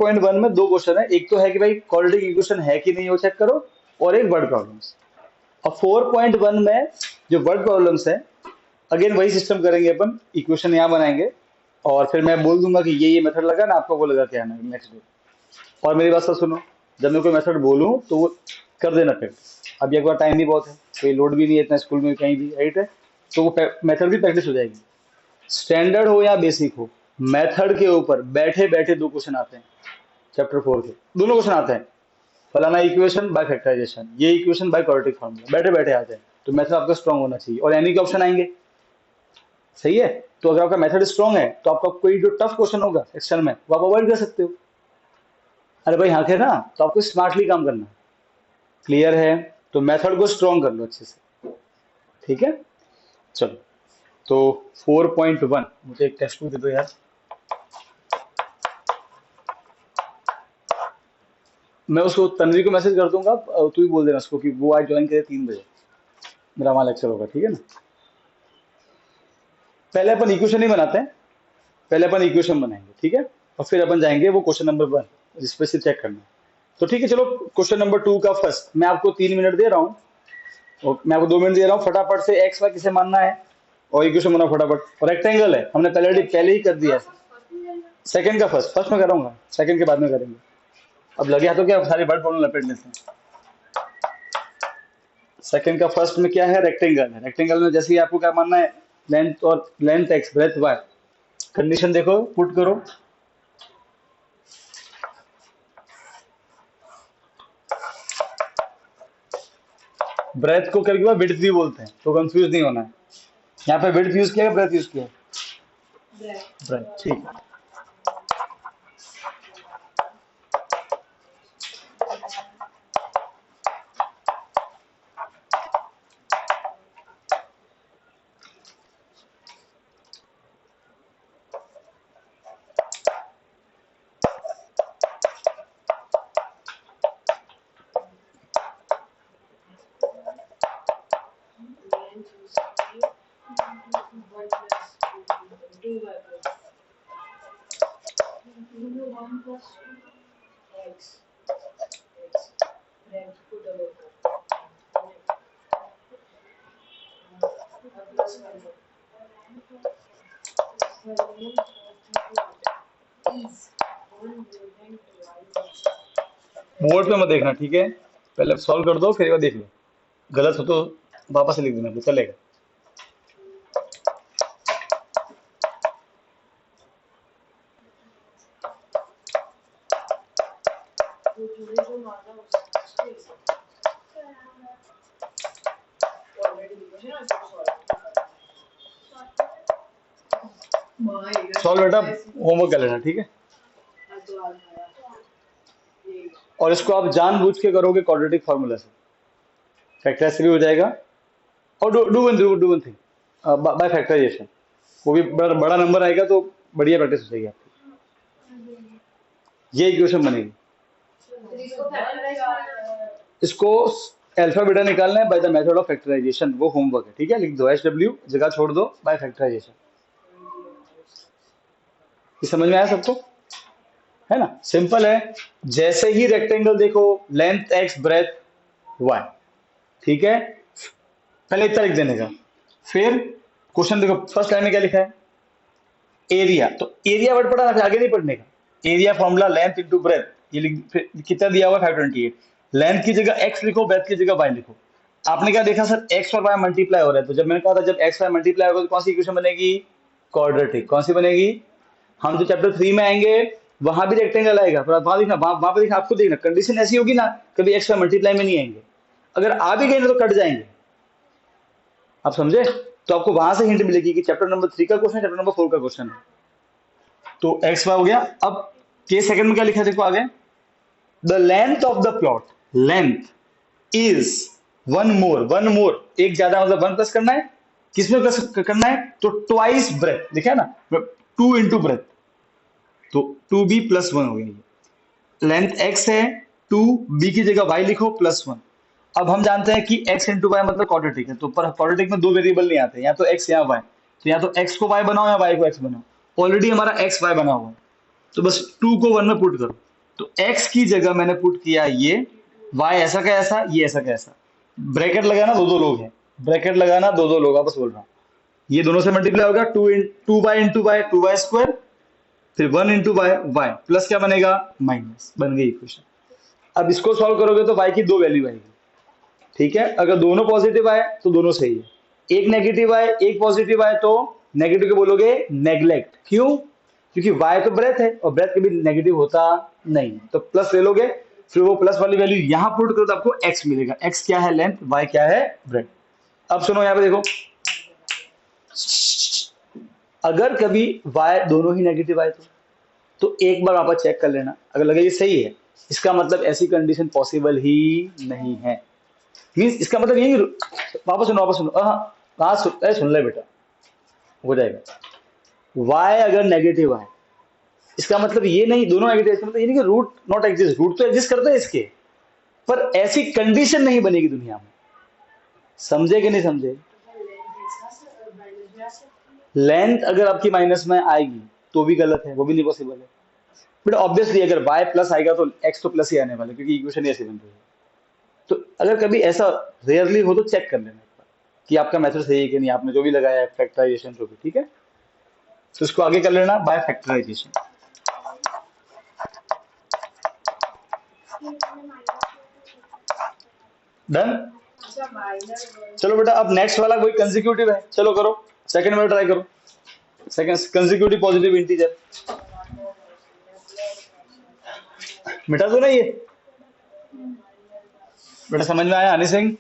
4.1 में दो क्वेश्चन है, एक तो है कि भाई क्वाड्रेटिक इक्वेशन है कि नहीं वो चेक करो, और एक वर्ड प्रॉब्लम्स। अब 4.1 में जो वर्ड प्रॉब्लम्स है, अगेन वही सिस्टम करेंगे अपन, इक्वेशन यहाँ बनाएंगे और फिर मैं बोल दूंगा कि ये मेथड लगा ना, आपको वो लगा के आना नेक्स्ट डे। और मेरी बात सब सुनो, जब मैं कोई मेथड बोलूँ तो वो कर देना फिर। अभी एक बार टाइम भी बहुत है, कोई लोड भी नहीं है इतना स्कूल में कहीं भी, राइट है, तो वो मेथड भी प्रैक्टिस हो जाएगी। स्टैंडर्ड हो या बेसिक हो, मेथड के ऊपर बैठे बैठे दो क्वेश्चन आते हैं चैप्टर 4 के, दोनों क्वेश्चन आते हैं। फलाना इक्वेशन बाय फैक्टराइजेशन, ये इक्वेशन बाय क्वाड्रेटिक फॉर्मूला, बैठे बैठे आते हैं। तो मेथड आपका स्ट्रांग होना चाहिए और एनी के ऑप्शन आएंगे, सही है। तो अगर आपका मेथड स्ट्रांग है तो आपका कोई जो टफ क्वेश्चन होगा एक्सटर्नल में वो आप अवॉइड कर सकते हो। अरे भाई हाँ है ना, तो आपको स्मार्टली काम करना है। क्लियर है? तो मेथड को स्ट्रांग कर लो अच्छे से, ठीक है। चलो तो 4.1 मुझे एक टेक्स्ट बुक दे दो यार। मैं उसको तन्वी को मैसेज कर दूंगा, तू ही बोल देना उसको कि वो आज ज्वाइन करे 3 बजे, मेरा वहां लेक्चर होगा, ठीक है ना। पहले अपन इक्वेशन ही बनाते हैं, पहले अपन इक्वेशन बनाएंगे, ठीक है, और फिर अपन जाएंगे वो क्वेश्चन नंबर 1 जिसपे से चेक करना है। तो ठीक है, चलो क्वेश्चन नंबर 2 का फर्स्ट, मैं आपको 3 मिनट दे रहा हूँ और मैं आपको 2 मिनट दे रहा हूँ, फटाफट से एक्स वाई किसे मानना है और इक्वेशन बनाओ फटाफट। और रेक्टेंगल है, हमने पहले ही कर दिया है। सेकंड का फर्स्ट में कराऊंगा, सेकंड के बाद में करेंगे। अब लगे हाथों क्या सारी वर्ड प्रॉब्लम लपेटने से। सेकंड का फर्स्ट में क्या है, रेक्टेंगल है। रेक्टेंगल में जैसे ही आपको क्या मानना है, लेंथ और length x breadth y. Condition देखो, पुट करो। ब्रेथ को कभी विड्थ भी बोलते हैं, तो कंफ्यूज नहीं होना है। यहाँ पे विड्थ यूज किया है, ब्रेथ यूज किया है, ब्रेथ, ठीक है। बोर्ड पे मत देखना, ठीक है, पहले सॉल्व कर दो फिर एक बार देख लो, गलत हो तो वापस लिख देना, तो चलेगा। सॉल्व बेटा होमवर्क कर लेना, ठीक है। और इसको आप जानबूझ के करोगे क्वाड्रेटिक फार्मूला से, फैक्टराइज से भी हो जाएगा। और do one thing by factorisation, वो भी बड़ा नंबर आएगा तो बढ़िया प्रैक्टिस हो जाएगी आपकी। ये इक्वेशन बनेगी, इसको अल्फा बीटा निकालना है by the method of factorisation, वो होमवर्क है, ठीक है। लिख दो HW, जगह छोड़ दो, बाय फैक्टराइजेशन। ये समझ में आया सबको, है ना, सिंपल है। जैसे ही रेक्टेंगल देखो, लेंथ एक्स ब्रेथ वाई, ठीक है, पहले इतना लिख देने का। फिर क्वेश्चन देखो, फर्स्ट लाइन में क्या लिखा है, एरिया। तो एरिया वर्ड पढ़ा ना, आगे नहीं पढ़ने का। Area formula length into breadth, ये कितना दिया हुआ 528। लेंथ की जगह एक्स लिखो, ब्रेथ की जगह वाई लिखो। आपने क्या देखा सर, एक्स और वाई मल्टीप्लाई हो रहा है, तो जब मैंने कहा था जब एक्स वाई मल्टीप्लाई होगा तो कौन सी इक्वेशन बनेगी, क्वाड्रेटिक। कौन सी बनेगी, हम जो चैप्टर 3 में आएंगे वहां भी रेक्टेंगल आएगा, पर वहां देखना, वहां पे देखना, आपको देखना कंडीशन ऐसी होगी ना, कभी एक्स वाई मल्टीप्लाई में नहीं आएंगे। अगर आ भी गए ना तो कट जाएंगे, आप समझे। तो आपको वहां से हिंट मिलेगी कि चैप्टर नंबर 3 का क्वेश्चन, चैप्टर नंबर 4 का क्वेश्चन है। तो एक्स वाई हो गया। अब के सेकंड में क्या लिखा है देखो आगे, the length of the plot, length is one more, एक ज्यादा मतलब 1 प्लस करना है, किसमें प्लस करना है, तो ट्वाइस ब्रेथ लिखा है ना, 2 इंटू ब्रेथ, तो 2b + 1 हो गई। लेंथ x है, 2b की जगह y लिखो +1। अब हम जानते हैं कि x इंटू वाई मतलब क्वाड्रेटिक है, तो पर क्वाड्रेटिक में 2 वेरिएबल नहीं आते, या तो x या y, तो या तो x को y बनाओ या y को x बनाओ। ऑलरेडी हमारा x y बना हुआ है, तो बस 2 को 1 में पुट करो, तो x की जगह मैंने पुट किया ये, y ऐसा का ऐसा, ये ऐसा का ऐसा, ब्रैकेट लगाना, दो दो लोग हैं, ब्रैकेट लगाना, दो दो लोग, आपस बोल रहा हूँ, ये दोनों से मल्टीप्लाई होगा, two by into by, two by square, फिर one into by y, plus क्या बनेगा, माइनस, बन गई इक्वेशन। अब इसको सॉल्व करोगे तो y की दो वैल्यू आएगी, ठीक है, अगर दोनों पॉजिटिव आए तो दोनों सही है, एक नेगेटिव आए एक पॉजिटिव आए तो नेगेटिव को बोलोगे नेग्लेक्ट, क्यों, क्योंकि y तो ब्रेथ है और ब्रेथ कभी नेगेटिव होता नहीं, तो प्लस ले लोगे, फिर वो प्लस वाली वैल्यू यहां पुट करो तो आपको x मिलेगा, x क्या है लेंथ, y क्या है ब्रेथ। अब सुनो यहां पे देखो, अगर कभी y दोनों ही नेगेटिव आए तो एक बार वापस चेक कर लेना, अगर लगे ये सही है, इसका मतलब ऐसी कंडीशन पॉसिबल ही नहीं है, मीन्स इसका मतलब यही, वापस सुनो, कहा सुन ले बेटा, हो जाएगा, y अगर नेगेटिव है इसका मतलब ये नहीं, दोनों नेगेटिव, इसका मतलब ये नहीं कि रूट नॉट एग्जिस्ट, रूट तो एग्जिस्ट करते हैं इसके, पर ऐसी कंडीशन नहीं बनेगी दुनिया में, समझे कि नहीं समझे, लेंथ अगर आपकी माइनस में आएगी तो भी गलत है, वो भी नहीं पॉसिबल है, बट ऑब्वियसली अगर y प्लस आएगा तो x तो प्लस ही आने वाला है, क्योंकि इक्वेशन ऐसी बन रही है, तो अगर कभी ऐसा रेयरली हो तो चेक कर लेना एक बार कि आपका मेथड सही है कि नहीं, आपने जो भी लगाया है फैक्टराइजेशन जो भी, ठीक है, तो इसको आगे कर लेना बाय फैक्टराइजेशन। डन, चलो बेटा अब नेक्स्ट वाला कोई कंसेक्यूटिव है, चलो करो, सेकंड में ट्राई करो, सेकंड कंसेक्यूटिव पॉजिटिव इंटीजर, मिटा दो ना ये, बेटा समझ में आया Honey Singh,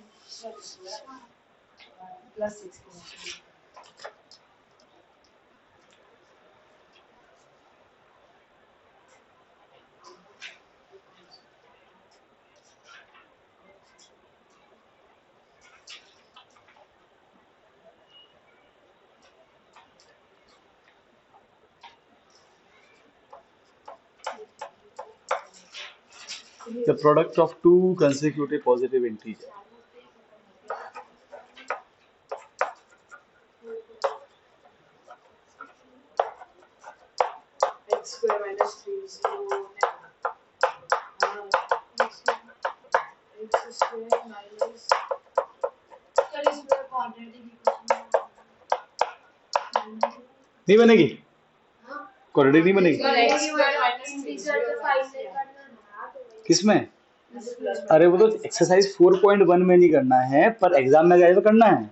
the product of two consecutive positive integers. X square minus 3 is 0. X square minus. Sir, is the quadratic equation? नहीं बनेगी, क्वाड्रेटिक नहीं बनेगी, X square minus 3 किसमें, अरे वो तो एक्सरसाइज 4.1 में नहीं करना है, पर एग्जाम में जाए तो करना है,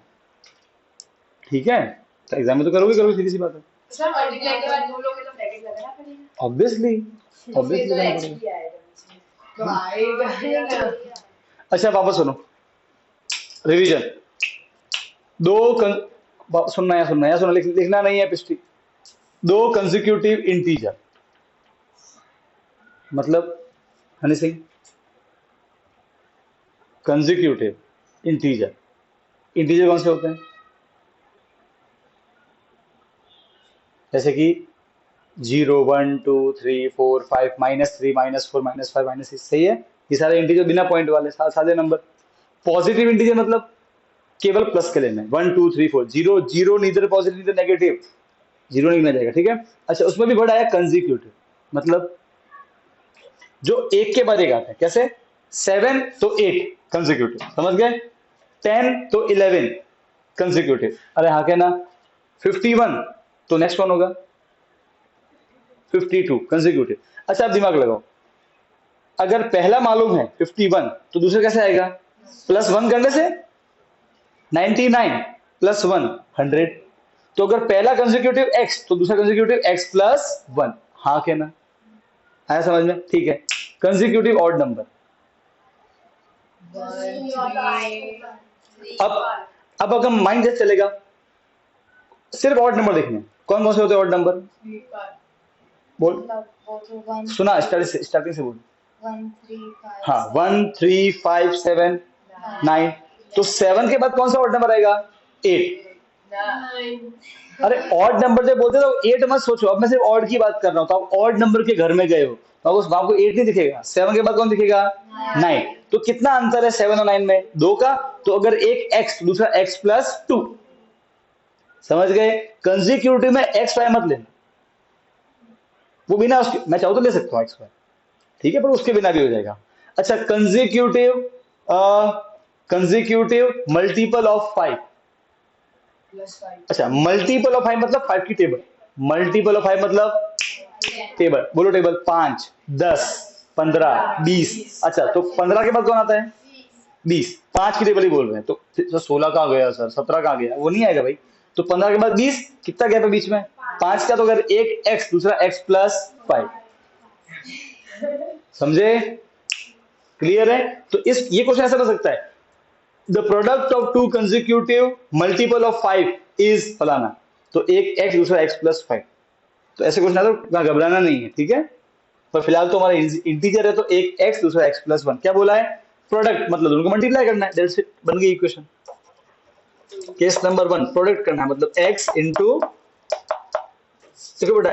ठीक है, तो एग्जाम में तो करोगे करोगे, सीधी सी बात है, सर मल्टीप्लाई के बाद दो लोग तो ब्रैकेट लगाना पड़ेगा, ऑब्वियसली ऑब्वियसली तो करना x पड़ेगा। भी आएगा, तो आएगा। अच्छा वापस सुनो, रिवीजन, सुनना या सुनना, लिखना नहीं है पिछली, दो कंसेक्यूटिव इंटीजर, मतलब Honey Singh, consecutive integer, integer कौन से होते हैं, जैसे कि 0 1 2 3 4 5 -3 -4 -5 -6, सही है, ये सारे इंटीजर बिना पॉइंट वाले सादे नंबर। पॉजिटिव इंटीजर मतलब केवल प्लस के लेना है, 1 2 3 4, zero zero neither positive neither negative, zero नहीं गिना जाएगा, ठीक है। अच्छा उसमें भी वर्ड आया कंसेक्यूटिव, मतलब जो एक के बाद एक आता है, कैसे 7 तो 8 कंसेक्यूटिव, समझ गए, 10 तो 11 कंसेक्यूटिव, अरे हाँ कहना 51 तो नेक्स्ट कौन होगा 52 कंसेक्यूटिव। अच्छा आप दिमाग लगाओ, अगर पहला मालूम है 51 तो दूसरा कैसे आएगा, +1 करने से 99 +1 100, तो अगर पहला कंसेक्यूटिव x तो दूसरा कंसेक्यूटिव x +1, हाँ कहना, आया समझ में, ठीक है। कंसेक्यूटिव ऑड नंबर, अब अगर माइंड जैसे चलेगा, सिर्फ ऑड नंबर देखने, कौन कौन से होते हैं ऑड नंबर, बोल सुना, स्टार्टिंग से बोल, 1 3 5 हाँ 1 3 5 7 9, तो 7 के बाद कौन सा ऑड नंबर आएगा 8, अरे ऑड नंबर जब बोलते हो तो 8 मत सोचो, अब मैं सिर्फ ऑड की बात कर रहा हूँ, तो आप ऑड नंबर के घर में गए हो तो आपको 8 नहीं दिखेगा, 7 के बाद कौन दिखेगा 9, तो कितना अंतर है 7 और 9 में, 2 का, तो अगर एक x दूसरा x +2, समझ गए। कंसेक्यूटिव में x y मत लेना, वो बिना उसके, मैं चाहूँ तो ले सकता हूँ x y, ठीक है, पर उसके बिना भी हो जाएगा। अच्छा, कंजिक्यूटिव मल्टीपल ऑफ 5। +5 अच्छा, मल्टीपल ऑफ 5 मतलब 5 की टेबल, मल्टीपल ऑफ 5 मतलब टेबल, बोलो टेबल। 5, 10, 15, 20। अच्छा, तो 15 के बाद कौन आता है? 20। 5 की टेबल ही बोल रहे हैं, तो 16 कहाँ गया सर, 17 कहाँ गया, वो नहीं आएगा भाई। तो 15 के बाद 20, कितना गैप है बीच में? 5 का। तो अगर एक x दूसरा x+5, समझे? क्लियर है? तो इस ये क्वेश्चन ऐसा बन सकता है, the product of to consecutive multiple of 5 is फलाना। तो एक x दूसरा x+5। तो ऐसे क्वेश्चन आता है, घबराना नहीं है, ठीक है। पर फिलहाल तो हमारा इंटीजर है, तो एक x दूसरा x+1। क्या बोला है? प्रोडक्ट मतलब दोनों को मल्टीप्लाई करना है, दैट्स इट, बन गई इक्वेशन। केस नंबर 1, प्रोडक्ट करना है, मतलब x इंटू, देखो बेटा,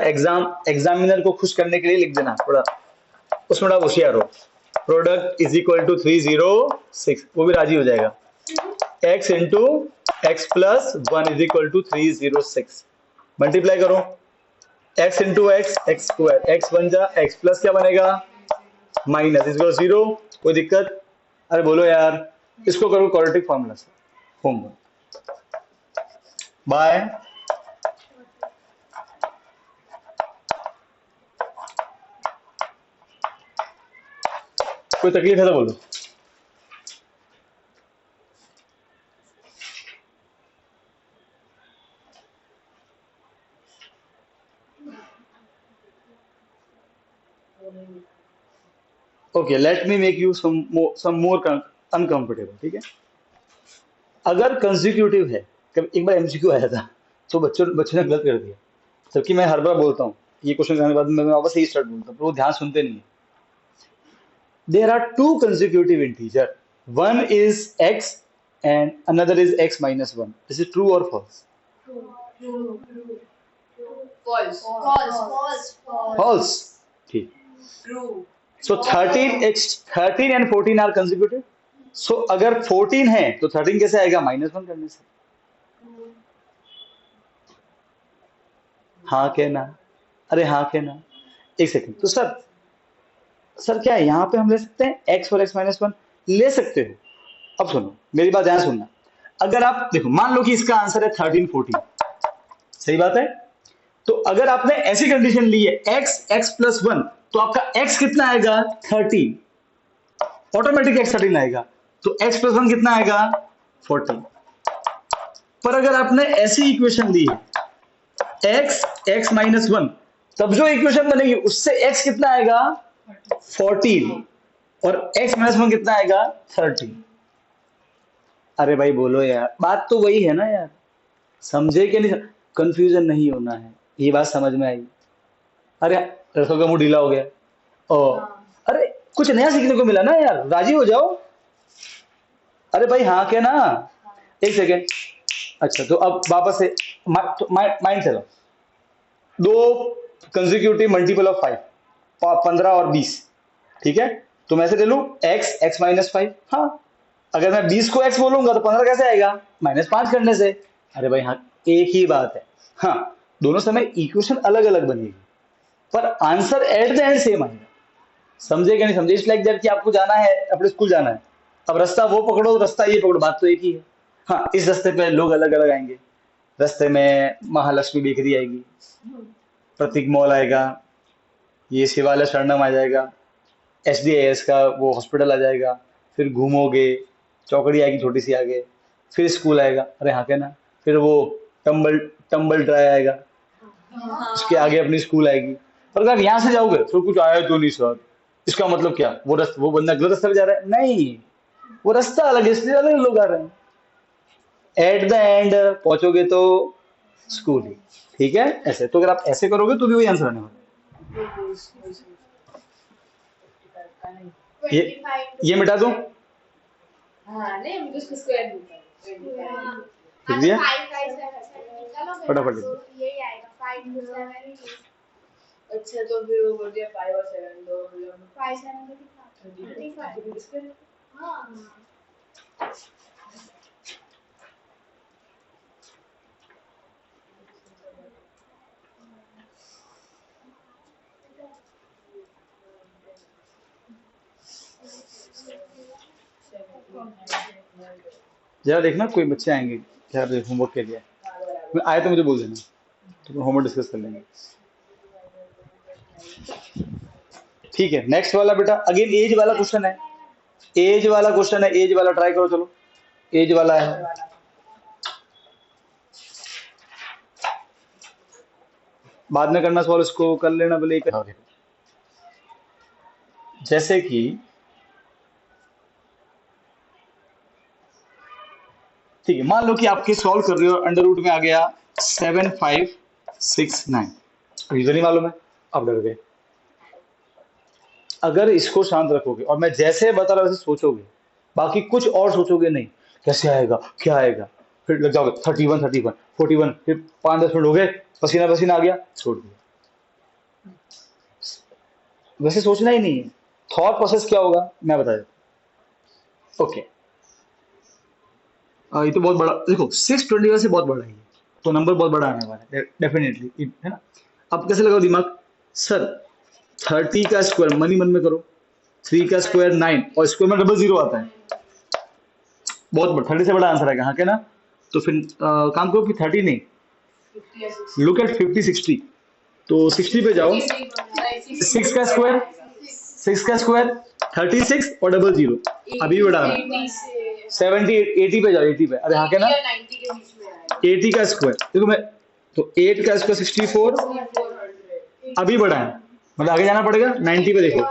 एग्जामिनर को खुश करने के लिए लिख देना थोड़ा, उसमें थोड़ा होशियार हो। प्रोडक्ट इज इक्वल टू 306, वो भी राजी हो जाएगा। x into x+1 is equal to 306, multiply करो। x into x square, x बन जा, x प्लस क्या बनेगा? माइनस, इसको 0, कोई दिक्कत? अरे बोलो यार, इसको करो क्वाड्रेटिक फॉर्मूला से, होमवर्क। बाय। कोई तकलीफ है तो बोलो। Okay, let me make you some more uncomfortable, ठीक है। अगर कंजिक्यूटिव है, एक बार एमसीक्यू आया था, तो बच्चों ने गलत कर दिया, जबकि मैं हर बार बोलता हूँ ये क्वेश्चन करने के बाद मैं वापस यही स्टार्ट बोलता हूँ, पर वो ध्यान सुनते नहीं है। There are two consecutive integer, one is x and another is x-1। Is it true और false? True. False. False. False. False, ठीक। True. So 13 and 14 are consecutive. So अगर 14 है तो 13 कैसे आएगा? -1 करने से। हाँ के ना? अरे हाँ के ना? एक सेकंड, तो सर क्या है यहाँ पे हम ले सकते हैं x और x-1? ले सकते हो। अब सुनो, मेरी बात ध्यान सुनना। अगर आप देखो, मान लो कि इसका आंसर है 13, 14, सही बात है। तो अगर आपने ऐसी कंडीशन ली है x+1, तो आपका x कितना आएगा? 13, ऑटोमेटिक x13 आएगा। तो x+1 कितना आएगा? 14। पर अगर आपने ऐसी इक्वेशन ली है x(x-1), तब जो इक्वेशन बनेगी उससे x कितना आएगा? 14, और x-1 कितना आएगा? 13। अरे भाई बोलो यार, बात तो वही है ना यार, समझे कि नहीं? कंफ्यूजन नहीं होना है, ये बात समझ में आई? अरे रसों का मुंह ढीला हो गया। ओ, अरे कुछ नया सीखने को मिला ना यार, राजी हो जाओ। अरे भाई हाँ क्या ना? एक सेकेंड। अच्छा, तो अब वापस से माइंड चलो। दो कंजिक्यूटिव मल्टीपल ऑफ 5, 15 और 20, ठीक है। तो मैं ऐसे ले लूं x(x-5). हाँ, अगर मैं 20 को x बोलूंगा तो 15 कैसे आएगा? -5 करने से। अरे भाई हाँ, एक ही बात है। हाँ, दोनों समय इक्वेशन अलग अलग बनेगी, पर answer at the end same आएगा। समझे क्या नहीं समझे? इट्स लाइक दैट कि आपको जाना है, अपने स्कूल जाना है, अब रास्ता वो पकड़ो, रास्ता ये पकड़ो, बात तो एक ही है। हाँ, इस रास्ते पे लोग अलग अलग आएंगे। रास्ते में महालक्ष्मी बेकरी आएगी, प्रतीक मॉल आएगा, ये शिवालय शरणम आ जाएगा, एसडीएस का वो हॉस्पिटल आ जाएगा, फिर घूमोगे, चौकड़ी आएगी छोटी सी आगे, फिर स्कूल आएगा, अरे हाँ क्या ना, फिर वो टम्बल टम्बल ड्राई आएगा, उसके आगे अपनी स्कूल आएगी। पर अगर आप यहाँ से जाओगे तो कुछ आया तो नहीं सर, इसका मतलब क्या? वो बंदा गलत रास्ते पे जा रहा है? नहीं, वो रास्ता अलग है, इसलिए अलग लोग आ रहे हैं। एट द एंड पहुंचोगे तो स्कूल ही, ठीक है। ऐसे तो अगर आप ऐसे करोगे तो भी वही आंसर आने वाला है। ये मिटा दूं? हाँ नहीं, मुझे उसको स्क्वायर बोलता है। लिख दिया? 5 फटाफट लिख दो। यही आएगा 5 2 7। अच्छा, तो फिर वो बोल दिया 5 और 7 दो, 5 7 35। हाँ। जरा देखना कोई बच्चे आएंगे क्या होमवर्क के लिए, आए तो मुझे बोल देना, तो होमवर्क डिस्कस कर लेंगे। ठीक है, नेक्स्ट वाला बेटा अगेन एज वाला क्वेश्चन है, एज वाला क्वेश्चन है, एज वाला ट्राई करो, चलो एज वाला है। बाद में करना सवाल, इसको कर लेना भले कर। जैसे कि ठीक है, मान लो कि आपके सॉल्व कर रहे हो, अंडर रूट में आ गया 7569, रीजन नहीं मालूम है, आप डर गए। अगर इसको शांत रखोगे और मैं जैसे बता रहा हूं वैसे सोचोगे, बाकी कुछ और सोचोगे नहीं, कैसे आएगा क्या आएगा, फिर लग जाओगे 31 31 41, फिर 5-10 मिनट हो गए, पसीना पसीना आ गया, छोड़ दिया। वैसे सोचना ही नहीं है। थॉट प्रोसेस क्या होगा मैं बता देता हूं। ओके, ये तो बहुत बड़ा, देखो 621 से बहुत बड़ा है ये, तो नंबर बहुत बड़ा आने वाला है डेफिनेटली, है ना। अब कैसे लगाओ दिमाग, सर 30 का स्क्वायर मनी मन में करो, 3 का स्क्वायर 9 और स्क्वायर में डबल जीरो आता है, बहुत बड़ा, 30 से बड़ा आंसर आएगा, हाँ क्या ना। तो फिर काम करो कि 30 नहीं, लुक एट 50 60, तो 60 पे जाओ, 6 का स्क्वायर 36 और डबल जीरो, अभी बढ़ा 70 80 पे जाओ, 80 पे, अरे हाँ क्या ना, 80 का स्क्वायर देखो मैं, तो 8 का स्क्वायर 64, अभी बढ़ा है, मतलब आगे जाना पड़ेगा 90 पे, देखो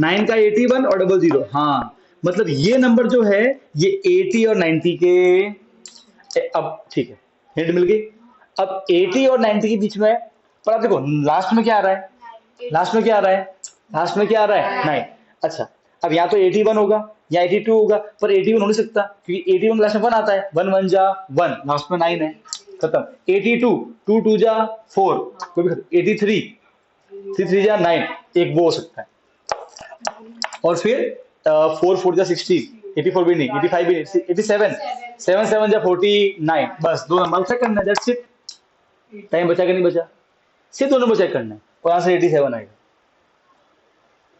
9 का 81 और डबल जीरो, हाँ मतलब ये नंबर जो है ये 80 और 90 के, अब ठीक है हिंट मिल गई। अब 80 और 90 के बीच में है, पर आप देखो लास्ट में क्या आ रहा है, लास्ट में क्या आ रहा है, लास्ट में क्या आ रहा है 9, अच्छा अब या तो 81 होगा या 82 होगा, पर 81 हो नहीं सकता क्योंकि 81 लास्ट में 1 आता है, 1 1 जा 1, लास्ट में 9 है, खत्म। 82 2 2 जा 4, कोई भी खत्म। 83 3 3 जा 9, एक वो हो सकता है, और फिर 4 4 जा 16, 84 भी नहीं, 85 भी नहीं, 87 7 7 जा 49, बस दो नंबर चेक करना है, दैट्स इट। टाइम बचा कि नहीं बचा, सिर्फ दो नंबर चेक करना है और आंसर 87 आएगा।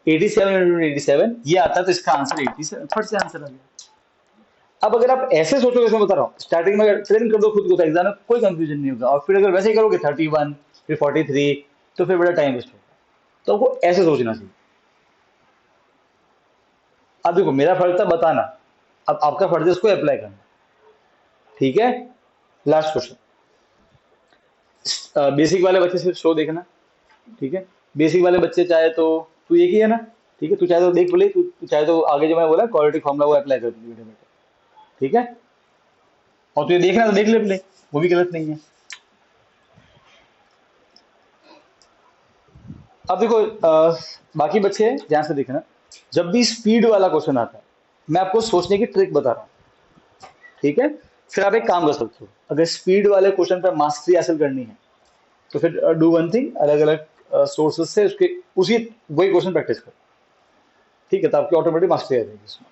87 into 87 ये आता है, तो इसका आंसर 87, फट से आंसर आ गया। अब अगर आप ऐसे सोचोगे, मैं बता रहा हूँ स्टार्टिंग में ट्रेन कर दो खुद को, तो एग्जाम में कोई कंफ्यूजन नहीं होगा, और फिर अगर वैसे ही करोगे 31 फिर 43, तो फिर बड़ा टाइम वेस्ट होगा, तो आपको ऐसे सोचना चाहिए। अब देखो मेरा फर्ज था बताना, अब आपका फर्ज है उसको अप्लाई करना, ठीक है। लास्ट क्वेश्चन, बेसिक वाले बच्चे सिर्फ शो देखना, ठीक है। बेसिक वाले बच्चे चाहे तो, तू एक ही है ना, ठीक है, तू चाहे तो देख बोले, तू चाहे तो आगे जो मैं बोला क्वाड्रेटिक फॉर्मूला वो अप्लाई कर वीडियो में, ठीक है। और तू ये देखना तो देख ले प्ले, वो भी गलत नहीं है। अब देखो बाकी बच्चे ध्यान से देखना, जब भी स्पीड वाला क्वेश्चन आता है मैं आपको सोचने की ट्रिक बता रहा हूँ, ठीक है। फिर आप एक काम कर सकते हो, अगर स्पीड वाले क्वेश्चन पर मास्टरी हासिल करनी है तो फिर डू वन थिंग, अलग अलग सोर्सेज से उसके उसी वही क्वेश्चन प्रैक्टिस करो, ठीक है, तो आपकी ऑटोमेटिक मास्टरी आ जाएगी इसमें,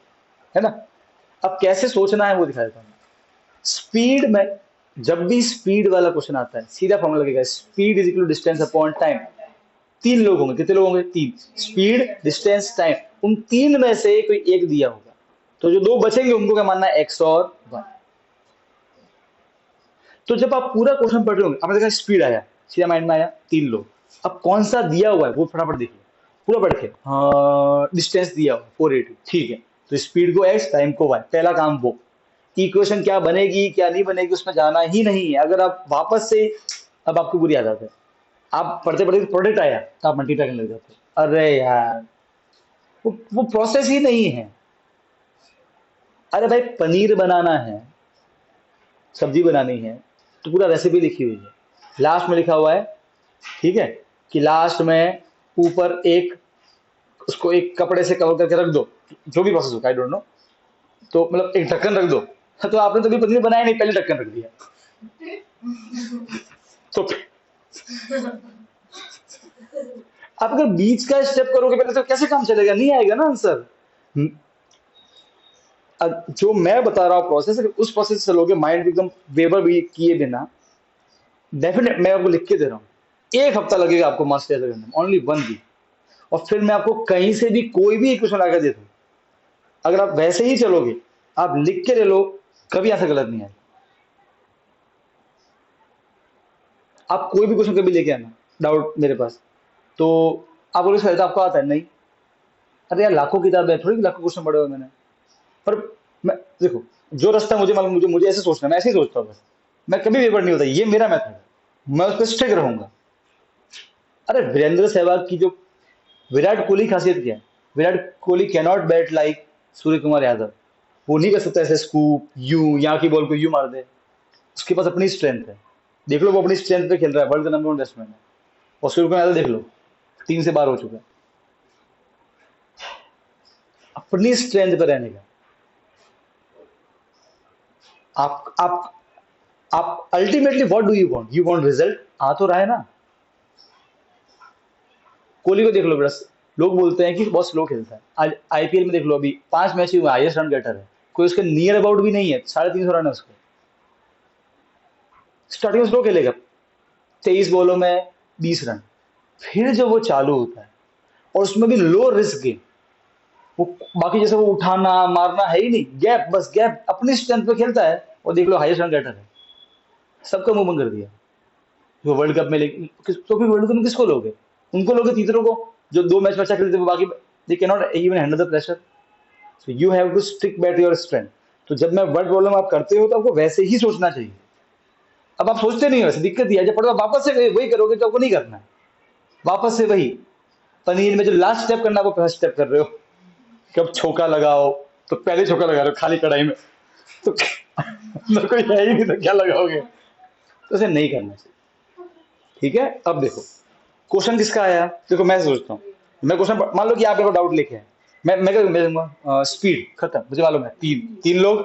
है ना। अब कैसे सोचना है वो दिखा देता हूँ। स्पीड में जब भी स्पीड वाला क्वेश्चन आता है सीधा फॉर्मूला लगेगा, speed is equal to distance upon time. तीन लोग होंगे, कितने लोग होंगे, तीन, स्पीड डिस्टेंस टाइम, उन तीन में से कोई एक दिया होगा, तो जो दो बचेंगे उनको क्या मानना है, एक्स और वाई। तो जब आप पूरा क्वेश्चन पढ़ रहे होंगे, आपने देखा स्पीड आया, सीधा माइंड में आया तीन लोग, अब कौन सा दिया हुआ है वो फटाफट देखिए, पूरा पढ़ के, हाँ डिस्टेंस दिया हुआ 480, ठीक है, तो स्पीड को एक्स टाइम को वाई, पहला काम वो। इक्वेशन क्या बनेगी क्या नहीं बनेगी उसमें जाना ही नहीं है, अगर आप वापस से, अब आपको बुरी आदत है, आप पढ़ते पढ़ते प्रोडक्ट आया तो आप मल्टीप्लाई करने लग जाते हो, अरे यार वो प्रोसेस ही नहीं है। अरे भाई पनीर बनाना है, सब्जी बनानी है, तो पूरा रेसिपी लिखी हुई है, लास्ट में लिखा हुआ है, ठीक है, कि लास्ट में ऊपर एक, उसको एक कपड़े से कवर करके रख दो, जो भी प्रोसेस होगा आई डोंट नो, तो मतलब एक ढक्कन रख दो, तो आपने तो भी पनीर बनाया नहीं, पहले ढक्कन रख दिया, तो आप अगर बीच का स्टेप करोगे पहले तो कैसे काम चलेगा, नहीं आएगा ना आंसर। जो मैं बता रहा हूँ प्रोसेस, अगर उस प्रोसेस से चलोगे माइंड एकदम वेवर भी किए बिना, डेफिनेट मैं आपको लिख के दे रहा हूँ 1 हफ्ता लगेगा आपको मास्टर करने में, ओनली 1 वीक, और फिर मैं आपको कहीं से भी कोई भी इक्वेशन लाकर दे दूँ, अगर आप वैसे ही चलोगे, आप लिख के ले लो, कभी आंसर गलत नहीं आएगा। आप कोई भी क्वेश्चन कभी लेके आना डाउट मेरे पास, तो आप बोलोगे सर तो आपको आता है, नहीं। अरे यार लाखों किताबें हैं, थोड़ी लाखों क्वेश्चन पढ़े हुए मैंने। पर मैं देखो, जो रास्ता मुझे मालूम, मुझे मुझे ऐसे सोचना है, मैं ऐसे ही सोचता हूँ बस। मैं कभी पेपर नहीं होता, ये मेरा मेथड है, मैं उस पर स्टिक रहूंगा। अरे वीरेंद्र सहवाग की जो विराट कोहली की खासियत क्या है? Virat Kohli can not bat like Surya Kumar Yadav. वो नहीं कर सकता ऐसे स्कूप यू, यहाँ की बॉल को यू मार दे। उसके पास अपनी स्ट्रेंथ है। देख लो वो अपनी स्ट्रेंथ पे खेल रहा है, वर्ल्ड का नंबर 1 बैट्समैन है। और सूर्य कुमार यादव देख लो, 3 से बाहर हो चुका है। अपनी स्ट्रेंथ पे रहने का। आप आप ultimately what do you want result, आ तो रहा है ना। कोहली को देख लो बस, लोग बोलते हैं कि बहुत स्लो खेलता है। आज आईपीएल में देख लो, अभी 5 मैच में हाईएस्ट रन गेटर है, कोई उसके नियर अबाउट भी नहीं है। 350 रन है उसके। स्टार्टिंग में स्लो खेलेगा, 23 बॉलों में 20 रन। फिर जब वो चालू होता है, और उसमें भी लो रिस्क गेम, वो बाकी जैसे वो उठाना मारना है ही नहीं, गैप, बस गैप, अपनी स्ट्रेंथ पे खेलता है। और देख लो हाईएस्ट रन गेटर है, सबका मुंह बंद कर दिया। जो वर्ल्ड कप में तो फिर वर्ल्ड कप में किसको लोगे? उनको लोगे, तीसरों को, जो 2 मैच में अच्छा खेलते हैं, बाकी they can not even handle the pressure. So you have to stick at your strength. तो जब मैं वर्ड प्रॉब्लम आप करते हो, तो आपको वैसे ही सोचना चाहिए। अब आप सोचते नहीं हो, वैसे दिक्कत ही है। जब पढ़ो वापस से वही करोगे, तो आपको नहीं करना है। वापस से वही, पनीर में जो लास्ट स्टेप करना है, वो फर्स्ट स्टेप कर रहे हो। कब छोका लगाओ, तो पहले छोका लगा रहे हो खाली कढ़ाई में, तो अंदर कोई है ही नहीं, तो क्या लगाओगे? तो इसे नहीं करना चाहिए। ठीक है, अब देखो क्वेश्चन किसका आया। देखो मैं सोचता हूँ, मैं क्वेश्चन मान लो कि आप मेरे को डाउट लेके हैं, मैं क्या दूंगा, स्पीड खत्म, मुझे मालूम है। तीन तीन लोग,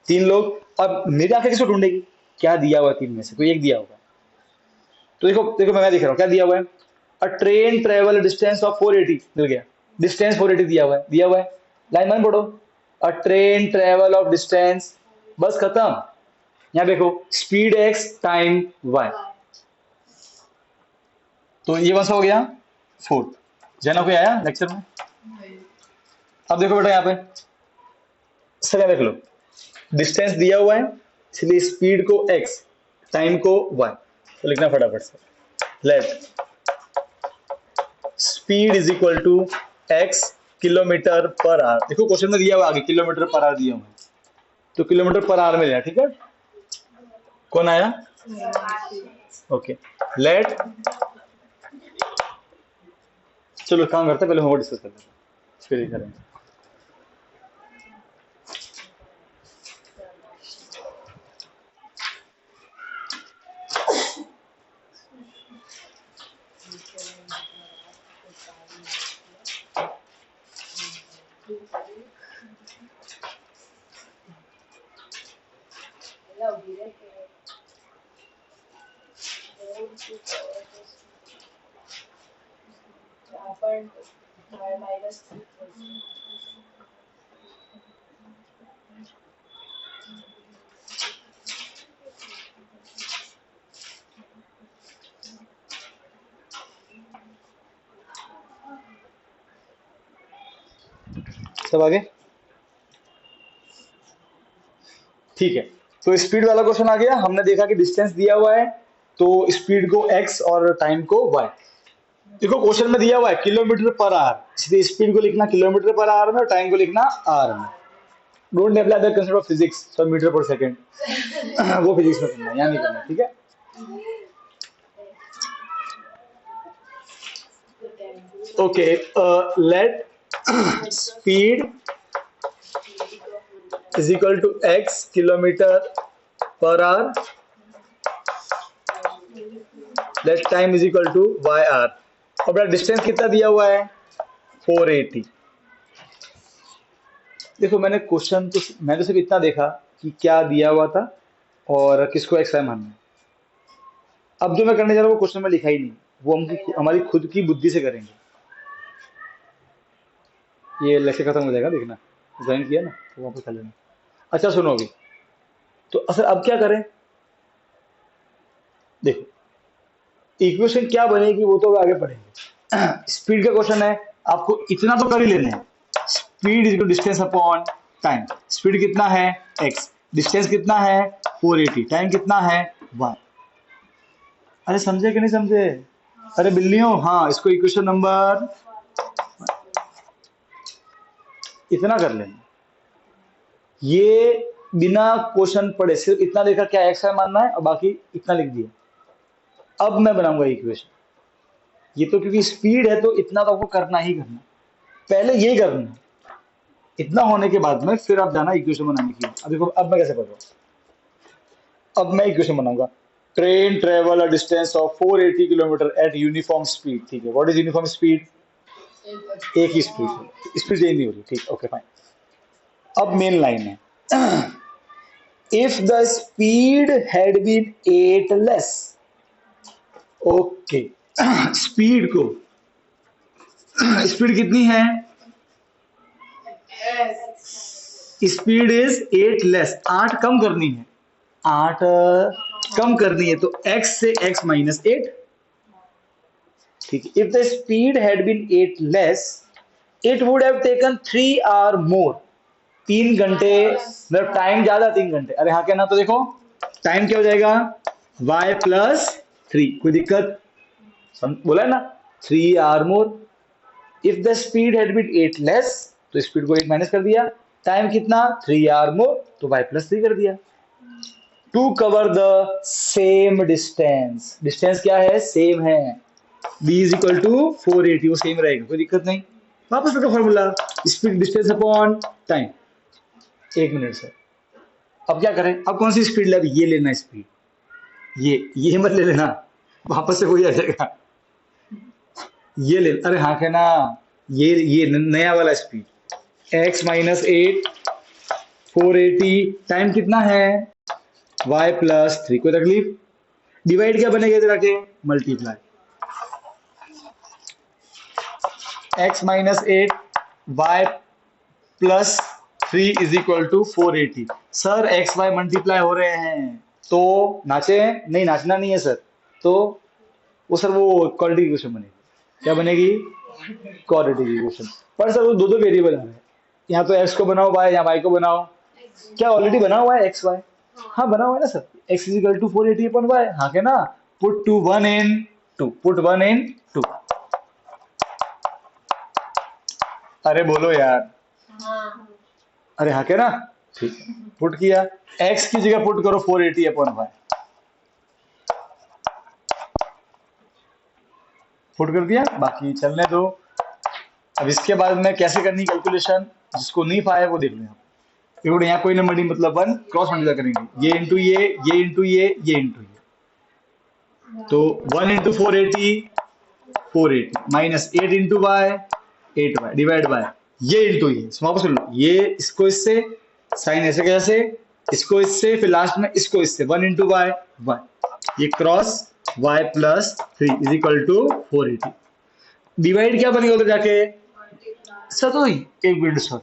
3 लोग। अब मेरी आंखें किसको ढूंढेगी? क्या दिया हुआ है 3 में से, कोई एक दिया होगा। तो देखो देखो, मैं दिख रहा हूँ, क्या दिया हुआ है? अ ट्रेन ट्रेवल डिस्टेंस ऑफ 480, मिल गया। डिस्टेंस 480 दिया हुआ है, दिया हुआ है। लाइन वन पढ़ो, अ ट्रेन ट्रेवल ऑफ डिस्टेंस, बस खत्म। यहाँ देखो, स्पीड एक्स टाइम वाई, तो ये बस हो गया 4। जना कोई आया लेक्चर में? अब देखो बेटा, यहाँ पे सर देख लो, डिस्टेंस दिया हुआ है, इसलिए स्पीड को x, टाइम को y। तो लिखना फटाफट से, let speed is equal to x kilometre per hour. देखो क्वेश्चन में दिया हुआ आगे किलोमीटर पर आवर दिया हुआ है, तो किलोमीटर पर आवर में लेना। ठीक है, कौन आया? ओके, लेट, चलो काम करते हैं, पहले होमवर्क डिस्कस करते हैं, फिर ये करेंगे। सब आगे ठीक है। तो स्पीड वाला क्वेश्चन आ गया, हमने देखा कि डिस्टेंस दिया हुआ है, तो स्पीड को x और टाइम को y। देखो क्वेश्चन में दिया हुआ है किलोमीटर पर आवर, इसलिए स्पीड को लिखना किलोमीटर पर आवर में और टाइम को लिखना आवर में। Don't apply the concept of physics, सब मीटर पर सेकंड वो फिजिक्स में करना है, यहाँ नहीं करना। ठीक है, okay, let speed is equal to x kilometre per hour, let time is equal to y hour. और बेटा डिस्टेंस कितना दिया हुआ है? 480। देखो मैंने क्वेश्चन तो, मैंने सिर्फ इतना देखा कि क्या दिया हुआ था और किसको एक्स वाई मानना है। अब जो मैं करने जा रहा हूँ वो क्वेश्चन में लिखा ही नहीं, वो हम हमारी खुद की बुद्धि से करेंगे। ये लेक्चर खत्म हो जाएगा, देखना ज्वाइन किया ना तो वापस कर लेना। अच्छा सुनो अभी, तो असल अब क्या करें? देखो इक्वेशन क्या बनेगी वो तो आगे पढ़ेंगे। स्पीड का क्वेश्चन है, आपको इतना तो कर ही लेना है। Speed is distance upon time. Speed कितना है x, डिस्टेंस कितना है 480, टाइम कितना है 1। अरे समझे कि नहीं समझे? अरे बिल्लियों, हाँ इसको इक्वेशन नंबर इतना कर लेना। ये बिना क्वेश्चन पढ़े सिर्फ इतना देखा क्या एक्स है मानना है और बाकी इतना लिख दिया। अब मैं बनाऊंगा इक्वेशन। ये तो क्योंकि स्पीड है तो इतना तो आपको करना ही करना, पहले यही करना। इतना होने के बाद में फिर आप जाना इक्वेशन बनाने की। अब देखो अब मैं कैसे कर रहा हूं। अब मैं इक्वेशन बनाऊंगा। Train travel a distance of 480 kilometre at uniform speed. ठीक है, व्हाट इज यूनिफॉर्म स्पीड? एक ही स्पीड है, स्पीड चेंज नहीं हो रही। ठीक, ओके फाइन। अब मेन लाइन है, if the speed had been 8 less. Okay, speed को, स्पीड कितनी है? स्पीड इज 8 लेस, 8 कम करनी है, 8 कम करनी है तो x से x माइनस 8। ठीक है, if the speed had been 8 less it would have taken 3 hour more. 3 घंटे, मतलब टाइम ज्यादा 3 घंटे। अरे हाँ, क्या ना, तो देखो टाइम क्या हो जाएगा y प्लस 3। कोई दिक्कत? बोला है ना 3 hour more. If the speed had been 8 less तो स्पीड को 8 माइनस कर दिया, टाइम कितना 3 आवर मोर तो y प्लस 3 कर दिया। To cover the same distance, distance क्या है सेम है, b इज इक्वल टू 480, वो सेम रहेगा, कोई दिक्कत नहीं। वापस लगा formula, speed distance upon time. 1 minute sir, अब क्या करें? अब कौन सी स्पीड ले? ये लेना स्पीड, ये मत ले लेना, वापस से कोई आ जाएगा। ये ले, अरे हाँ क्या ना, ये नया वाला स्पीड, x माइनस 8 480, टाइम कितना है y प्लस 3, कोई तकलीफ? डिवाइड क्या बनेगा इधर आके? Multiply, x minus 8 y plus 3 is equal to 480। Sir x y multiply हो रहे हैं तो नाचे? नहीं, नाचना नहीं है सर। तो वो सर वो क्वाड्रेटिक इक्वेशन बनेगी। क्या बनेगी? Quadratic equation. पर सर वो दो वेरिएबल आ रहे हैं, यहाँ तो x को बनाओ y, यहाँ y को बनाओ। क्या ऑलरेडी बना हुआ है x y? हाँ बना हुआ है ना sir, x is equal to 480 upon y। हाँ क्या ना, पुट 2 1 इन 2, पुट 1 इन 2। अरे बोलो यार, अरे हाँ क्या ना, ठीक है, पुट किया, x की जगह पुट करो 480 अपॉन y, पुट कर दिया, बाकी चलने दो। अब इसके बाद में कैसे करनी कैलकुलेशन, जिसको नहीं पाया वो देख लें। देखो यहाँ कोई नंबर नहीं, मतलब 1 क्रॉस मल्टीप्लाई करेंगे, ये इंटू ये इंटू ये इंटू ये, तो 1 into 480 minus 8 into y 8y divide by ये इंटू ये, वापस लो, ये इसको इससे, साइन ऐसे कैसे, इसको इससे, फिर लास्ट में इसको इससे, 1 इंटू वाई वाई, ये cross y plus 3 is equal to 480। Divide क्या बनेगा उधर जाके? सर तो एक मिनट सर,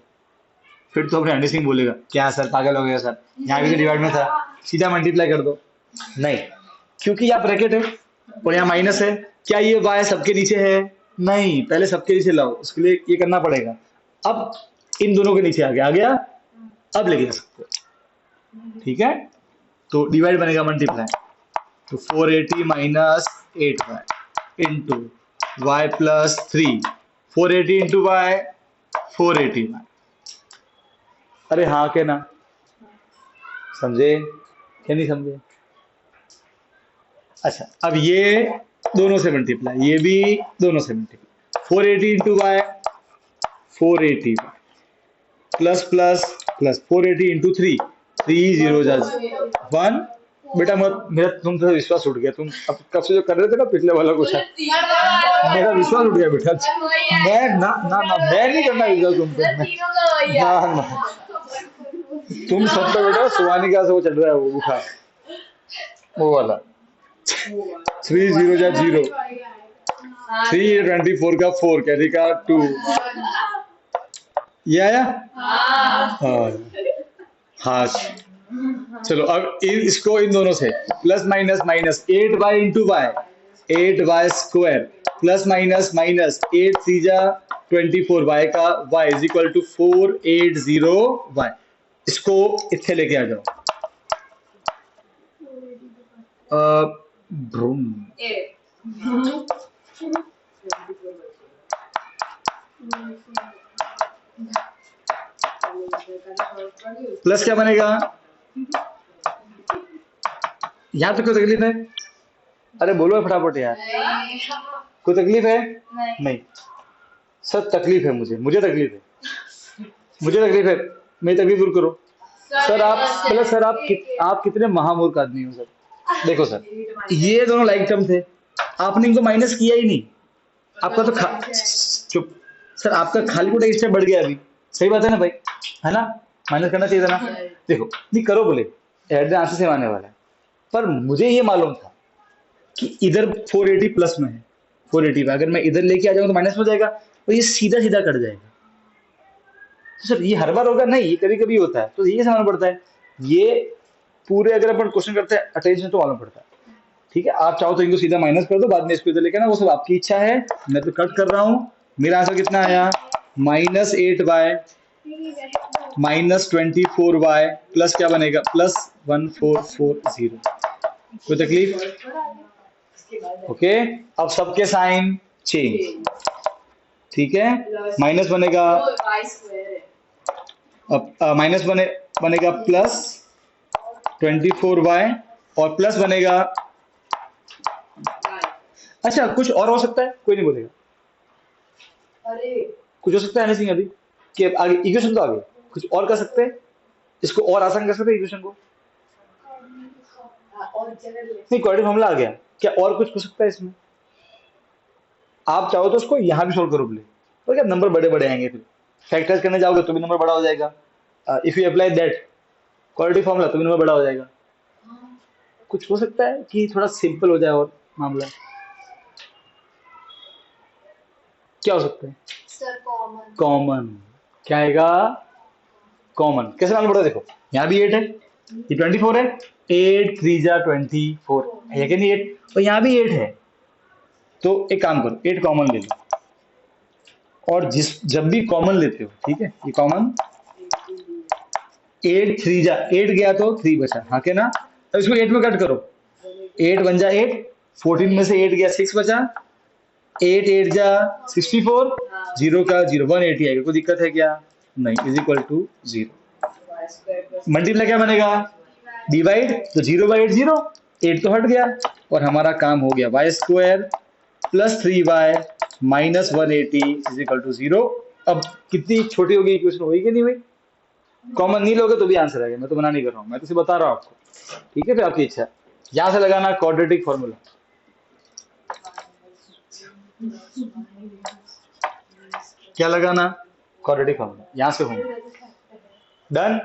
फिर तो अपने हनी सिंह बोलेगा क्या सर पागल हो गया सर, यहाँ भी तो डिवाइड में था, सीधा मल्टीप्लाई कर दो। नहीं, क्योंकि यहाँ ब्रैकेट है और यहाँ माइनस है। क्या ये y सबके नीचे है? नहीं, पहले सबके नीचे लाओ, उसके लिए ये करना पड़ेगा। अब इन दोनों के नीचे आ गया, अब लेके जा सकते हो। ठीक है, तो डिवाइड बनेगा मल्टीप्लाई, तो 480 minus 8y into y plus 3, 480 into y 480। अरे हाँ के ना, समझे क्या नहीं समझे? अच्छा, अब ये दोनों से मल्टीप्लाई, ये भी दोनों से multiply, 480 into y 480 plus plus plus 480 into 3, 3 0 जा 1। बेटा मेरा तुम तो विश्वास उठ गया, तुम अब कब से जो कर रहे थे ना पिछले वाला कुछ है, मेरा विश्वास उठ गया बेटा। मैं ना ना ना मैं नहीं करना विश्वास तुम पे, ना ना तुम सब पे बेटा सुवानिका से वो चल रहा है, वो बुखार, वो वाला 3 0 जा 0, 3 24 का 4 कैरी का 2, ये आया? हाँ हाँ। चलो अब इसको इन दोनों से plus minus minus 8y into y 8y square plus minus minus 8 3 जा 24y का y is equal to 480y। इसको इथे लेके आ जाओ। ब्रूम ए प्लस क्या बनेगा? यहाँ तो कोई तकलीफ है? अरे बोलो फटाफट यार, कोई तकलीफ है? नहीं सर तकलीफ है, मुझे तकलीफ है, मुझे तकलीफ है, मेरी तकलीफ दूर करो। सर आप मतलब सर आप कितने महामूर्ख आदमी हो सर। देखो सर, ये दोनों लाइक टर्म थे, आपने इनको माइनस किया ही नहीं। आपका तो चुप सर, आपका खाली कोटा स्टेप बढ़ गया अभी। सही बात है ना भाई, है ना? माइनस करना चाहिए था ना। देखो नहीं करो बोले, एट द आंसर सेम आने वाला है, पर मुझे ये मालूम था कि इधर 480 प्लस में है, 480 में अगर मैं इधर लेके आ जाऊंगा तो माइनस हो जाएगा, तो ये सीधा सीधा कट जाएगा। तो सर ये हर बार होगा? नहीं, ये कभी कभी होता है, तो ये समझना पड़ता है। ये पूरे अगर अपन क्वेश्चन करते हैं अटेंशन तो मालूम पड़ता है। ठीक है, आप चाहो तो इनको सीधा माइनस कर दो, बाद में इसको इधर लेके ना, वो सब आपकी इच्छा है। मैं तो कट कर रहा हूँ। मेरा आंसर कितना आया? -8y -24y प्लस क्या बनेगा? +1440। कोई तकलीफ? ओके, अब सबके साइन चेंज। ठीक है, माइनस बनेगा, अब माइनस बनेगा +24y और प्लस बनेगा। अच्छा कुछ और हो सकता है? कोई नहीं बोलेगा। अरे कुछ हो सकता है नहीं अभी कि आगे इक्वेशन तो आगे कुछ और कर सकते हैं, इसको और आसान कर सकते हैं इक्वेशन को। और जगह नहीं क्वाड्रेटिक फॉर्मूला आ गया, क्या और कुछ हो सकता है इसमें? आप चाहो तो उसको यहाँ भी सोल्व करो बोले, तो क्या नंबर बड़े बड़े आएंगे, फिर फैक्टर्स करने जाओगे तो भी नंबर बड़ा हो जाएगा। If you apply that quadratic formula तो भी नंबर बड़ा हो जाएगा। कुछ हो सकता है कि थोड़ा सिंपल हो जाए और मामला। क्या हो सकता है? Sir common common. क्या आएगा? कॉमन। कैसे मालूम पड़ा? देखो यहाँ भी 8 है, ये 24 है, 8 3 जा 24 है कि नहीं 8, और यहाँ भी 8 है। तो एक काम करो, 8 कॉमन ले लो, और जब भी कॉमन लेते हो, ठीक है, ये कॉमन 8 3 जा 8 गया तो 3 बचा, हाँ के ना? अब इसको 8 में कट करो, 8 1 जा 8, 14 में से 8 गया 6 बचा, 8 8 जा 64, 0 का 0 180 आएगा। कोई दिक्कत है क्या? नहीं, इज इक्वल टू 0। मल्टीप्लाई क्या बनेगा? डिवाइड, तो 0/8 0, 8 तो हट गया और हमारा काम हो गया। y² + 3y -180 is equal to 0। अब कितनी छोटी होगी इक्वेशन, होगी कि नहीं हुई? कॉमन नहीं लोगे तो भी आंसर आएगा, मैं तो मना नहीं कर रहा हूँ, मैं तो सिर्फ बता रहा हूँ आपको। ठीक है, फिर आपकी इच्छा। यहाँ से लगाना क्वाड्रेटिक फॉर्मूला, क्या लगाना? क्वाड्रेटिक फॉर्मूला, यहाँ से होगा। डन।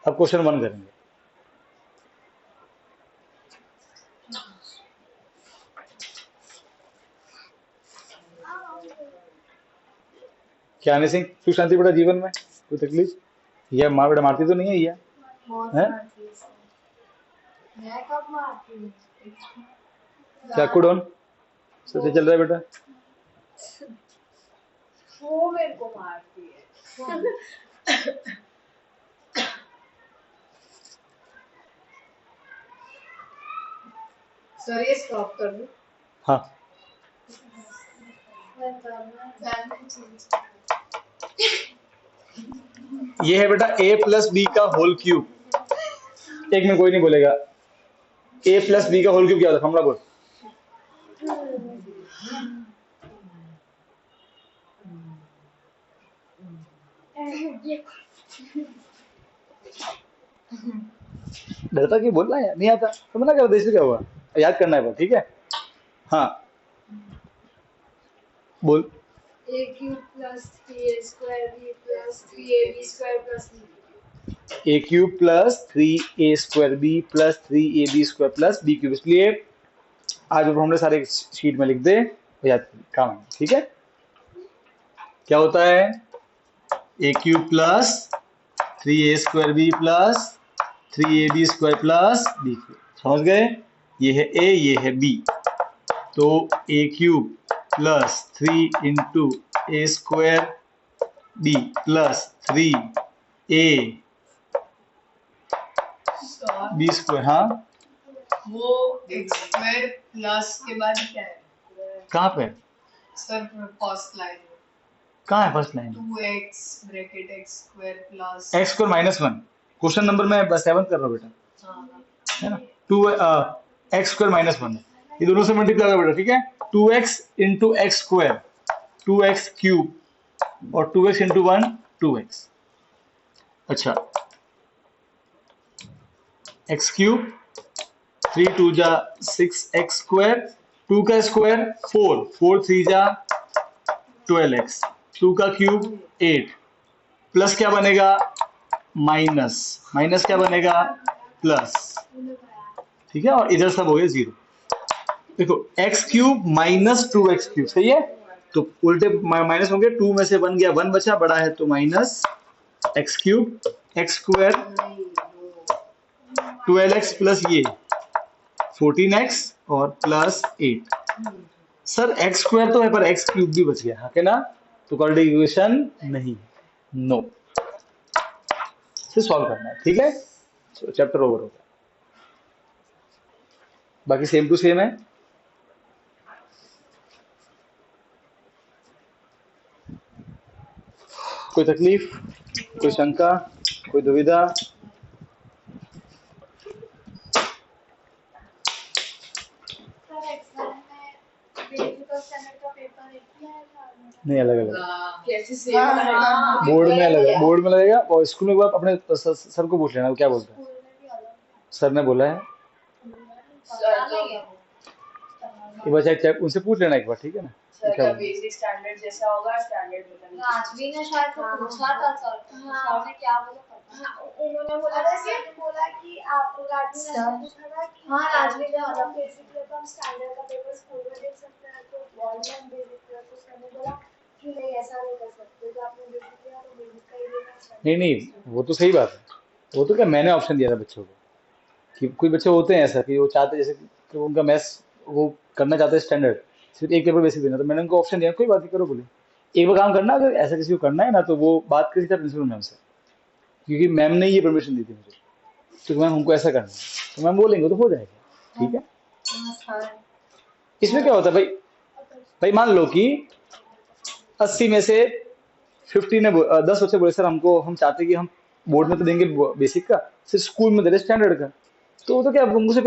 अब क्वेश्चन 1 करेंगे। क्या मिसिंग? सुख शांति बड़ा जीवन में कोई तकलीफ? यह माँ बेटा मारती तो नहीं है ये? है? मैं कब मारती हूँ? क्या कुडोन सही चल रहा है बेटा? वो मेरे को मारती है। सर ये स्टॉप कर दो। हाँ ये है बेटा a + b का होल क्यूब। एक में कोई नहीं बोलेगा a + b का होल क्यूब क्या होता है? फॉर्मूला बोल। डरता कि बोलना है, नहीं आता तो मना कर दे, इससे क्या हुआ? याद करना है पर, ठीक है? हाँ बोल। a³ + 3a² b + 3ab² + b। a³ + 3a² b + 3ab² + b³। इसलिए आज वो हमने सारे शीट में लिख दे, याद काम है, ठीक है? क्या होता है? a³ + 3a² b + 3ab² + b³। समझ गए? ये है a, ये है b, तो a cube plus 3 into A square b plus 3a sir b square. हाँ, वो एक्स स्क्वायर प्लस के बाद क्या है कहाँ पे? सर फर्स्ट लाइन कहाँ है first line? 2x bracket x square plus x square minus 1, question number मैं 7 कर रहा हूँ बेटा, हाँ है ना। 2 एक्स स्क्वायर माइनस 1, ये दोनों से मल्टीप्लाई करो बेटा, ठीक है। 2x into x square 2x cube और 2x इंटू 1 2x। अच्छा, x क्यूब 3 2 जा 6x स्क्वायर, 2 का स्क्वायर 4 4 3 जा 12x, 2 का क्यूब 8 प्लस क्या बनेगा माइनस, माइनस क्या बनेगा प्लस, ठीक है। और इधर सब हो गया 0। देखो x cube minus 2x cube, सही है, तो उल्टे माइनस होंगे, 2 में से 1 गया, 1 बचा, बड़ा है तो minus x cube x square 12x plus ये 14x और प्लस 8। सर x स्क्वायर तो है पर x क्यूब भी बच गया, हाँ के ना, तो क्वाड्रेटिक इक्वेशन नहीं, नो। फिर सॉल्व करना है, ठीक है। चैप्टर ओवर हो गया, बाकी सेम टू सेम है। कोई तकलीफ, कोई शंका, कोई दुविधा? नहीं, अलग अलग कैसे सेव करेगा बोर्ड में अलग, बोर्ड में लगेगा, और स्कूल में एक बार अपने सर को पूछ लेना वो क्या बोलते हैं, सर ने बोला है, एक बार चेक उनसे पूछ लेना एक बार, ठीक है ना। सर क्या का बोलते हैं? बेसिक स्टैंडर्ड जैसा होगा स्टैंडर्ड बताना राजवी ने शायद तो पूछा था सर, सर ने क्या बोला पता हाँ, उन्होंने बोला था सर ने बोला कि आप राजवी ने सर। पूछा था कि हाँ, राजवी ने जब बोला। हम बेसिक लेते हम स्टैंडर्ड का पेपर स्कूल में देख सकते हैं, तो वॉल में हम बेसिक लेते तो सर ने बोला कि नहीं ऐसा नहीं कर सकते, जो आपने बेसिक लिया तो बेसिक का ही लेना। नहीं नहीं, वो तो सही बात है, वो तो क्या मैंने ऑप्शन दिया था बच्चों को कि कोई बच्चे होते हैं ऐसा कि वो चाहते जैसे कि उनका मैथ्स वो करना चाहते हैं स्टैंडर्ड, सिर्फ एक पेपर बेसिक देना, तो मैंने उनको ऑप्शन दिया कोई बात नहीं करो बोले, एक बार काम करना, अगर ऐसा किसी को करना है ना तो वो बात करी था प्रिंसिपल मैम से, क्योंकि मैम ने ये परमिशन दी थी मुझे, तो मैम हमको ऐसा करना है, तो मैम बोलेंगे तो हो जाएगा, ठीक है। हाँ सर। इसमें क्या होता है भाई, भाई मान लो कि 80 में से 50 ने 10 बच्चे बोले सर हमको, हम चाहते कि हम बोर्ड में तो देंगे बेसिक का, सिर्फ स्कूल में दे रहे स्टैंडर्ड का, तो वो तो क्या हमको से